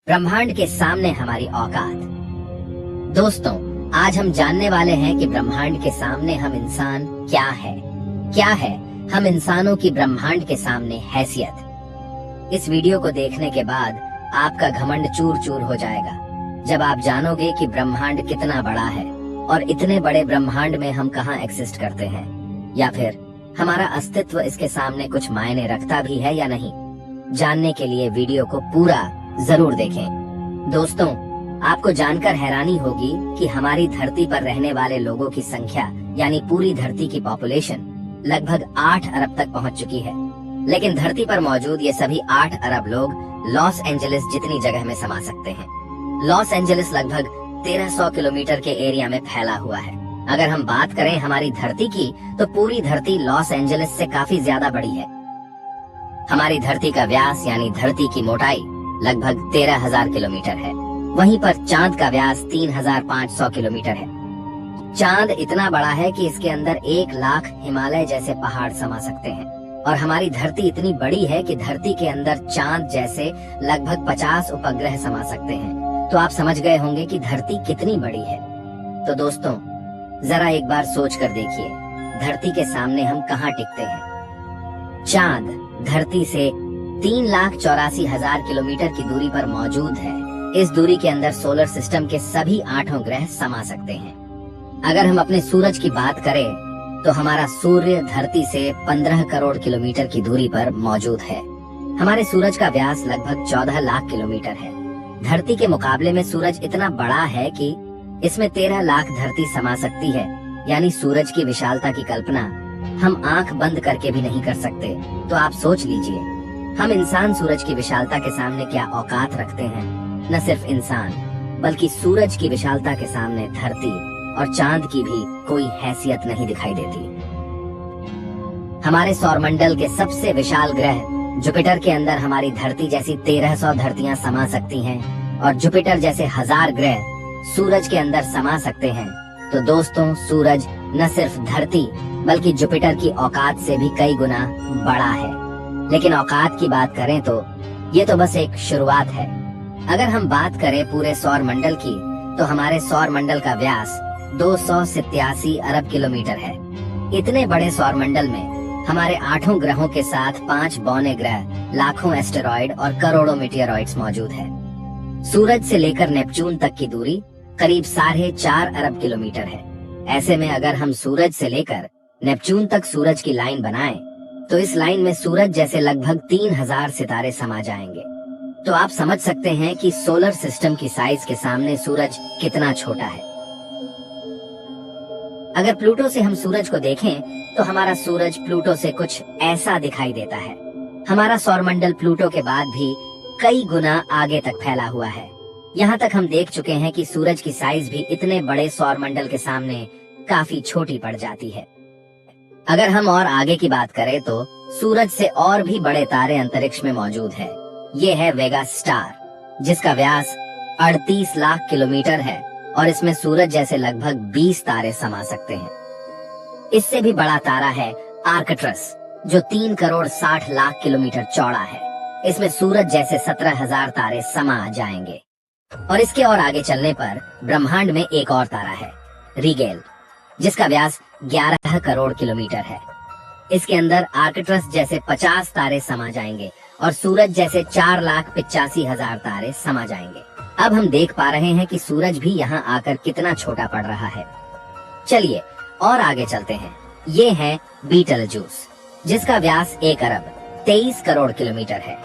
ब्रह्मांड के सामने हमारी औकात। दोस्तों, आज हम जानने वाले हैं कि ब्रह्मांड के सामने हम इंसान क्या है हम इंसानों की ब्रह्मांड के सामने हैसियत। इस वीडियो को देखने के बाद आपका घमंड चूर चूर हो जाएगा जब आप जानोगे कि ब्रह्मांड कितना बड़ा है और इतने बड़े ब्रह्मांड में हम कहाँ एग्जिस्ट करते हैं, या फिर हमारा अस्तित्व इसके सामने कुछ मायने रखता भी है या नहीं। जानने के लिए वीडियो को पूरा जरूर देखें। दोस्तों, आपको जानकर हैरानी होगी कि हमारी धरती पर रहने वाले लोगों की संख्या यानी पूरी धरती की पॉपुलेशन लगभग 8 अरब तक पहुंच चुकी है। लेकिन धरती पर मौजूद ये सभी 8 अरब लोग लॉस एंजलिस जितनी जगह में समा सकते हैं। लॉस एंजलिस लगभग 1300 किलोमीटर के एरिया में फैला हुआ है। अगर हम बात करें हमारी धरती की, तो पूरी धरती लॉस एंजलिस से काफी ज्यादा बड़ी है। हमारी धरती का व्यास यानी धरती की मोटाई लगभग 13,000 किलोमीटर है। वहीं पर चांद का व्यास 3,500 किलोमीटर है। चांद इतना बड़ा है कि इसके अंदर 1 लाख हिमालय जैसे पहाड़ समा सकते हैं। और हमारी धरती इतनी बड़ी है कि धरती के अंदर चांद जैसे लगभग 50 उपग्रह समा सकते हैं। तो आप समझ गए होंगे कि धरती कितनी बड़ी है। तो दोस्तों, जरा एक बार सोच कर देखिए, धरती के सामने हम कहाँ टिकते हैं। चांद धरती से 3,84,000 किलोमीटर की दूरी पर मौजूद है। इस दूरी के अंदर सोलर सिस्टम के सभी 8 ग्रह समा सकते हैं। अगर हम अपने सूरज की बात करें, तो हमारा सूर्य धरती से 15 करोड़ किलोमीटर की दूरी पर मौजूद है। हमारे सूरज का व्यास लगभग 14 लाख किलोमीटर है। धरती के मुकाबले में सूरज इतना बड़ा है कि इसमें 13 लाख धरती समा सकती है। यानी सूरज की विशालता की कल्पना हम आंख बंद करके भी नहीं कर सकते। तो आप सोच लीजिए, हम इंसान सूरज की विशालता के सामने क्या औकात रखते हैं। न सिर्फ इंसान, बल्कि सूरज की विशालता के सामने धरती और चांद की भी कोई हैसियत नहीं दिखाई देती। हमारे सौरमंडल के सबसे विशाल ग्रह जुपिटर के अंदर हमारी धरती जैसी 1300 धरतियां समा सकती हैं और जुपिटर जैसे 1000 ग्रह सूरज के अंदर समा सकते हैं। तो दोस्तों, सूरज न सिर्फ धरती बल्कि जुपिटर की औकात से भी कई गुना बड़ा है। लेकिन औकात की बात करें तो ये तो बस एक शुरुआत है। अगर हम बात करें पूरे सौर मंडल की, तो हमारे सौर मंडल का व्यास 287 अरब किलोमीटर है। इतने बड़े सौर मंडल में हमारे 8 ग्रहों के साथ 5 बौने ग्रह, लाखों एस्टेरॉइड और करोड़ों मीटियोरॉइड्स मौजूद है। सूरज से लेकर नेपच्यून तक की दूरी करीब 4.5 अरब किलोमीटर है। ऐसे में अगर हम सूरज से लेकर नेपच्यून तक सूरज की लाइन बनाएं, तो इस लाइन में सूरज जैसे लगभग 3000 सितारे समा जाएंगे। तो आप समझ सकते हैं कि सोलर सिस्टम की साइज के सामने सूरज कितना छोटा है। अगर प्लूटो से हम सूरज को देखें, तो हमारा सूरज प्लूटो से कुछ ऐसा दिखाई देता है। हमारा सौरमंडल प्लूटो के बाद भी कई गुना आगे तक फैला हुआ है। यहाँ तक हम देख चुके हैं कि सूरज की साइज भी इतने बड़े सौरमंडल के सामने काफी छोटी पड़ जाती है। अगर हम और आगे की बात करें, तो सूरज से और भी बड़े तारे अंतरिक्ष में मौजूद है। ये है वेगा स्टार, जिसका व्यास 38 लाख किलोमीटर है और इसमें सूरज जैसे लगभग 20 तारे समा सकते हैं। इससे भी बड़ा तारा है आर्कट्रस, जो 3 करोड़ 60 लाख किलोमीटर चौड़ा है। इसमें सूरज जैसे 17,000 तारे समा जाएंगे। और इसके और आगे चलने पर ब्रह्मांड में एक और तारा है, रीगेल, जिसका व्यास 11 करोड़ किलोमीटर है। इसके अंदर आर्कट्रस जैसे 50 तारे समा जाएंगे और सूरज जैसे 4,85,000 तारे समा जाएंगे। अब हम देख पा रहे हैं कि सूरज भी यहाँ आकर कितना छोटा पड़ रहा है। चलिए और आगे चलते हैं। ये है बीटलजूस, जिसका व्यास 1 अरब 23 करोड़ किलोमीटर है।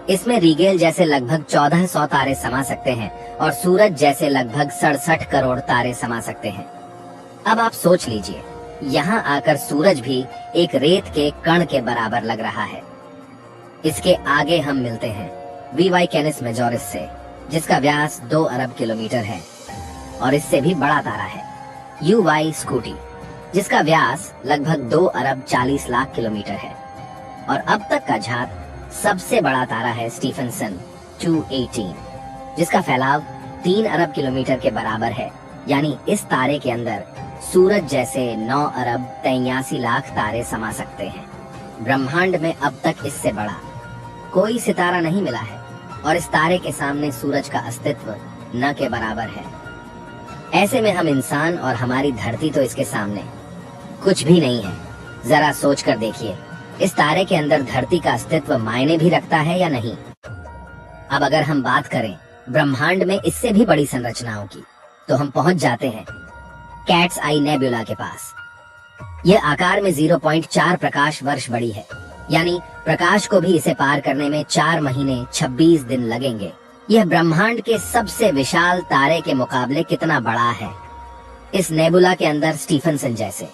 इसमें रीगेल जैसे लगभग 1400 तारे समा सकते हैं और सूरज जैसे लगभग 67 करोड़ तारे समा सकते हैं। अब आप सोच लीजिए, यहाँ आकर सूरज भी एक रेत के कण के बराबर लग रहा है। इसके आगे हम मिलते हैं वीवाई कैनिस मेजोरिस से, जिसका व्यास 2 अरब किलोमीटर है और इससे भी बड़ा तारा है यूवाई स्कूटी, जिसका व्यास लगभग 2 अरब 40 लाख किलोमीटर है। और अब तक का झात सबसे बड़ा तारा है स्टीफनसन 218, जिसका फैलाव 3 अरब किलोमीटर के बराबर है। यानी इस तारे के अंदर सूरज जैसे 9 अरब 83 लाख तारे समा सकते हैं। ब्रह्मांड में अब तक इससे बड़ा कोई सितारा नहीं मिला है। और इस तारे के सामने सूरज का अस्तित्व न के बराबर है। ऐसे में हम इंसान और हमारी धरती तो इसके सामने कुछ भी नहीं है। जरा सोच कर देखिए, इस तारे के अंदर धरती का अस्तित्व मायने भी रखता है या नहीं। अब अगर हम बात करें ब्रह्मांड में इससे भी बड़ी संरचनाओं की, तो हम पहुंच जाते हैं कैट्स आई नेबुला के पास। यह आकार में 0.4 प्रकाश वर्ष बड़ी है, यानी प्रकाश को भी इसे पार करने में 4 महीने 26 दिन लगेंगे। यह ब्रह्मांड के सबसे विशाल तारे के मुकाबले कितना बड़ा है। इस नेबुला के अंदर स्टीफनसन जैसे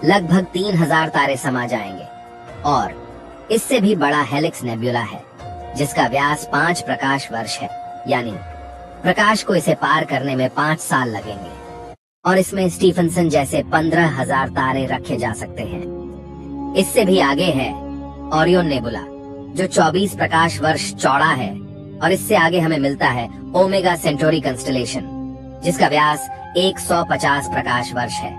लगभग 3000 तारे समा जाएंगे, और इससे भी बड़ा हेलिक्स नेबुला है जिसका व्यास 5 प्रकाश वर्ष है, यानी प्रकाश को इसे पार करने में 5 साल लगेंगे। और इसमें स्टीफनसन जैसे 15,000 तारे रखे जा सकते हैं। इससे भी आगे है ओरियन नेबुला जो 24 प्रकाश वर्ष चौड़ा है, और इससे आगे हमें मिलता है ओमेगा सेंटोरी कंस्टलेशन जिसका व्यास 150 प्रकाश वर्ष है।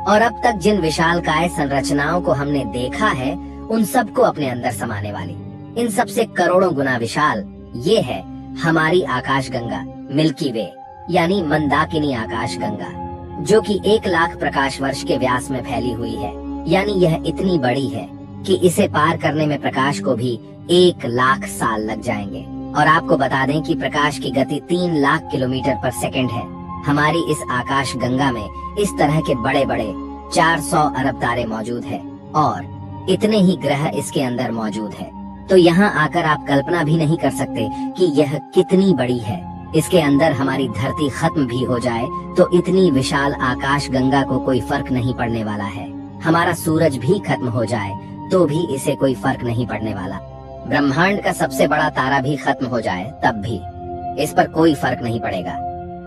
और अब तक जिन विशालकाय संरचनाओं को हमने देखा है उन सबको अपने अंदर समाने वाली, इन सबसे करोड़ों गुना विशाल ये है हमारी आकाशगंगा मिल्की वे, यानी मंदाकिनी आकाशगंगा, जो कि 1 लाख प्रकाश वर्ष के व्यास में फैली हुई है। यानी यह इतनी बड़ी है कि इसे पार करने में प्रकाश को भी 1 लाख साल लग जाएंगे। और आपको बता दें कि प्रकाश की गति 3 लाख किलोमीटर पर सेकंड है। हमारी इस आकाश गंगा में इस तरह के बड़े बड़े 400 अरब तारे मौजूद है, और इतने ही ग्रह इसके अंदर मौजूद है। तो यहाँ आकर आप कल्पना भी नहीं कर सकते कि यह कितनी बड़ी है। इसके अंदर हमारी धरती खत्म भी हो जाए तो इतनी विशाल आकाश गंगा को कोई फर्क नहीं पड़ने वाला है। हमारा सूरज भी खत्म हो जाए तो भी इसे कोई फर्क नहीं पड़ने वाला। ब्रह्मांड का सबसे बड़ा तारा भी खत्म हो जाए तब भी इस पर कोई फर्क नहीं पड़ेगा।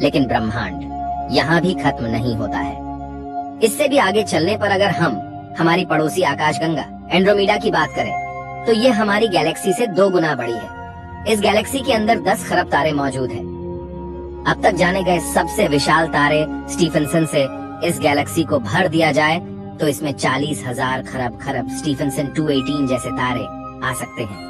लेकिन ब्रह्मांड यहाँ भी खत्म नहीं होता है। इससे भी आगे चलने पर अगर हम हमारी पड़ोसी आकाशगंगा एंड्रोमेडा की बात करें तो ये हमारी गैलेक्सी से 2 गुना बड़ी है। इस गैलेक्सी के अंदर 10 खरब तारे मौजूद हैं। अब तक जाने गए सबसे विशाल तारे स्टीफनसन से इस गैलेक्सी को भर दिया जाए तो इसमें 40,000 खरब स्टीफनसन 218 जैसे तारे आ सकते हैं।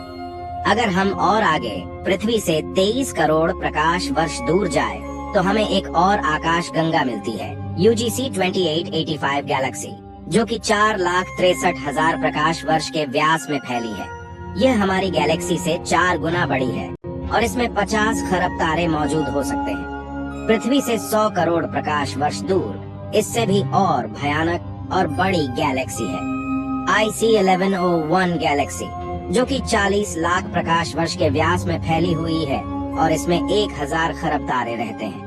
अगर हम और आगे पृथ्वी से 23 करोड़ प्रकाश वर्ष दूर जाए तो हमें एक और आकाश गंगा मिलती है, UGC 2885 गैलेक्सी, जो कि 4,63,000 प्रकाश वर्ष के व्यास में फैली है। यह हमारी गैलेक्सी से 4 गुना बड़ी है और इसमें 50 खरब तारे मौजूद हो सकते हैं। पृथ्वी से 100 करोड़ प्रकाश वर्ष दूर इससे भी और भयानक और बड़ी गैलेक्सी है, IC 1101 गैलेक्सी, जो कि 40 लाख प्रकाश वर्ष के व्यास में फैली हुई है और इसमें 1000 खरब तारे रहते हैं।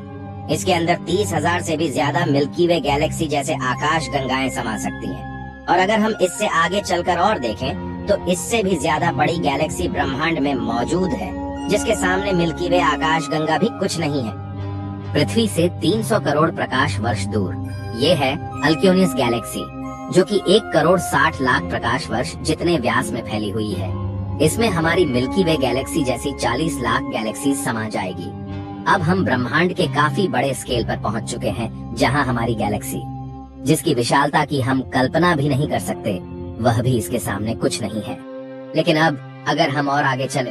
इसके अंदर 30,000 से भी ज्यादा मिल्की वे गैलेक्सी जैसे आकाश गंगाएं समा सकती हैं। और अगर हम इससे आगे चलकर और देखें तो इससे भी ज्यादा बड़ी गैलेक्सी ब्रह्मांड में मौजूद है, जिसके सामने मिल्की वे आकाश गंगा भी कुछ नहीं है। पृथ्वी से 300 करोड़ प्रकाश वर्ष दूर ये है अल्क्योनियस गैलेक्सी, जो कि 1 करोड़ 60 लाख प्रकाश वर्ष जितने व्यास में फैली हुई है। इसमें हमारी मिल्की वे गैलेक्सी जैसी 40 लाख गैलेक्सी समा जाएगी। अब हम ब्रह्मांड के काफी बड़े स्केल पर पहुंच चुके हैं, जहां हमारी गैलेक्सी, जिसकी विशालता की हम कल्पना भी नहीं कर सकते, वह भी इसके सामने कुछ नहीं है। लेकिन अब अगर हम और आगे चले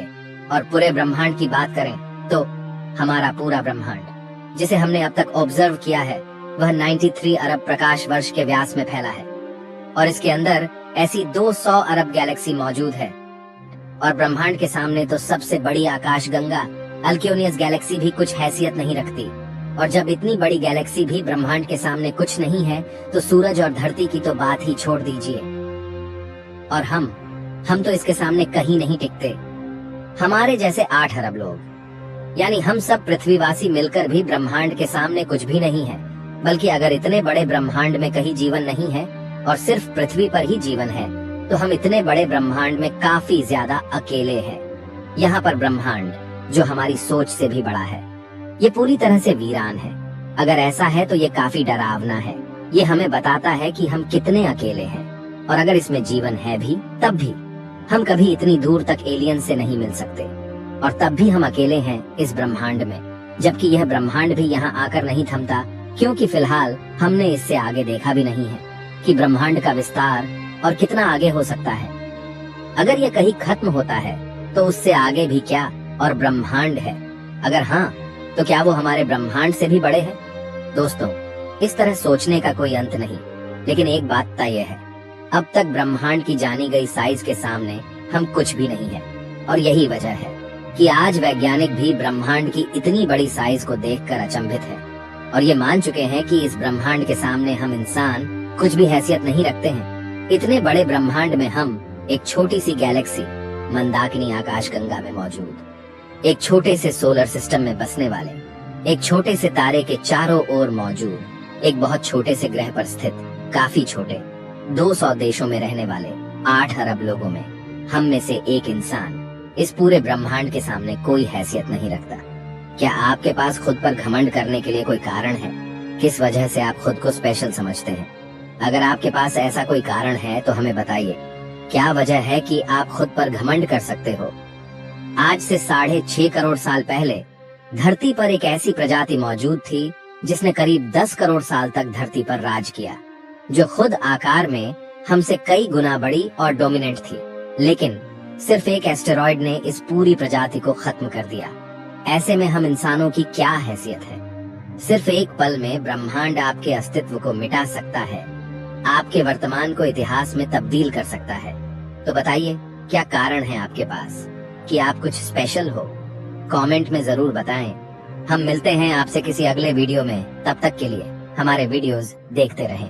और पूरे ब्रह्मांड की बात करें तो हमारा पूरा ब्रह्मांड जिसे हमने अब तक ऑब्जर्व किया है वह 93 अरब प्रकाश वर्ष के व्यास में फैला है, और इसके अंदर ऐसी 200 अरब गैलेक्सी मौजूद है। और ब्रह्मांड के सामने तो सबसे बड़ी आकाश गंगा अल्क्योनियस गैलेक्सी भी कुछ हैसियत नहीं रखती। और जब इतनी बड़ी गैलेक्सी भी ब्रह्मांड के सामने कुछ नहीं है तो सूरज और धरती की तो बात ही छोड़ दीजिए। और हम तो इसके सामने कहीं नहीं टिकते। हमारे जैसे 8 अरब लोग, यानी हम सब पृथ्वीवासी मिलकर भी ब्रह्मांड के सामने कुछ भी नहीं है। बल्कि अगर इतने बड़े ब्रह्मांड में कहीं जीवन नहीं है और सिर्फ पृथ्वी पर ही जीवन है तो हम इतने बड़े ब्रह्मांड में काफी ज्यादा अकेले हैं। यहाँ पर ब्रह्मांड, जो हमारी सोच से भी बड़ा है, ये पूरी तरह से वीरान है। अगर ऐसा है तो ये काफी डरावना है। ये हमें बताता है कि हम कितने अकेले हैं, और अगर इसमें जीवन है भी तब भी हम कभी इतनी दूर तक एलियन से नहीं मिल सकते, और तब भी हम अकेले हैं इस ब्रह्मांड में। जबकि यह ब्रह्मांड भी यहाँ आकर नहीं थमता, क्योंकि फिलहाल हमने इससे आगे देखा भी नहीं है कि ब्रह्मांड का विस्तार और कितना आगे हो सकता है। अगर ये कहीं खत्म होता है तो उससे आगे भी क्या और ब्रह्मांड है? अगर हाँ, तो क्या वो हमारे ब्रह्मांड से भी बड़े हैं? दोस्तों, इस तरह सोचने का कोई अंत नहीं, लेकिन एक बात तय है, अब तक ब्रह्मांड की जानी गई साइज के सामने हम कुछ भी नहीं है। और यही वजह है कि आज वैज्ञानिक भी ब्रह्मांड की इतनी बड़ी साइज को देखकर अचंभित है और ये मान चुके हैं कि इस ब्रह्मांड के सामने हम इंसान कुछ भी हैसियत नहीं रखते हैं। इतने बड़े ब्रह्मांड में हम एक छोटी सी गैलेक्सी मंदाकिनी आकाशगंगा में मौजूद, एक छोटे से सोलर सिस्टम में बसने वाले, एक छोटे से तारे के चारों ओर मौजूद, एक बहुत छोटे से ग्रह पर स्थित, काफी छोटे 200 देशों में रहने वाले 8 अरब लोगों में हम में से एक इंसान इस पूरे ब्रह्मांड के सामने कोई हैसियत नहीं रखता। क्या आपके पास खुद पर घमंड करने के लिए कोई कारण है? किस वजह से आप खुद को स्पेशल समझते हैं? अगर आपके पास ऐसा कोई कारण है तो हमें बताइए, क्या वजह है कि आप खुद पर घमंड कर सकते हो? आज से 6.5 करोड़ साल पहले धरती पर एक ऐसी प्रजाति मौजूद थी जिसने करीब 10 करोड़ साल तक धरती पर राज किया, जो खुद आकार में हमसे कई गुना बड़ी और डोमिनेंट थी। लेकिन सिर्फ एक एस्टेरॉयड ने इस पूरी प्रजाति को खत्म कर दिया। ऐसे में हम इंसानों की क्या हैसियत है? सिर्फ एक पल में ब्रह्मांड आपके अस्तित्व को मिटा सकता है, आपके वर्तमान को इतिहास में तब्दील कर सकता है। तो बताइए, क्या कारण है आपके पास कि आप कुछ स्पेशल हो? कमेंट में जरूर बताएं। हम मिलते हैं आपसे किसी अगले वीडियो में। तब तक के लिए हमारे वीडियोस देखते रहें।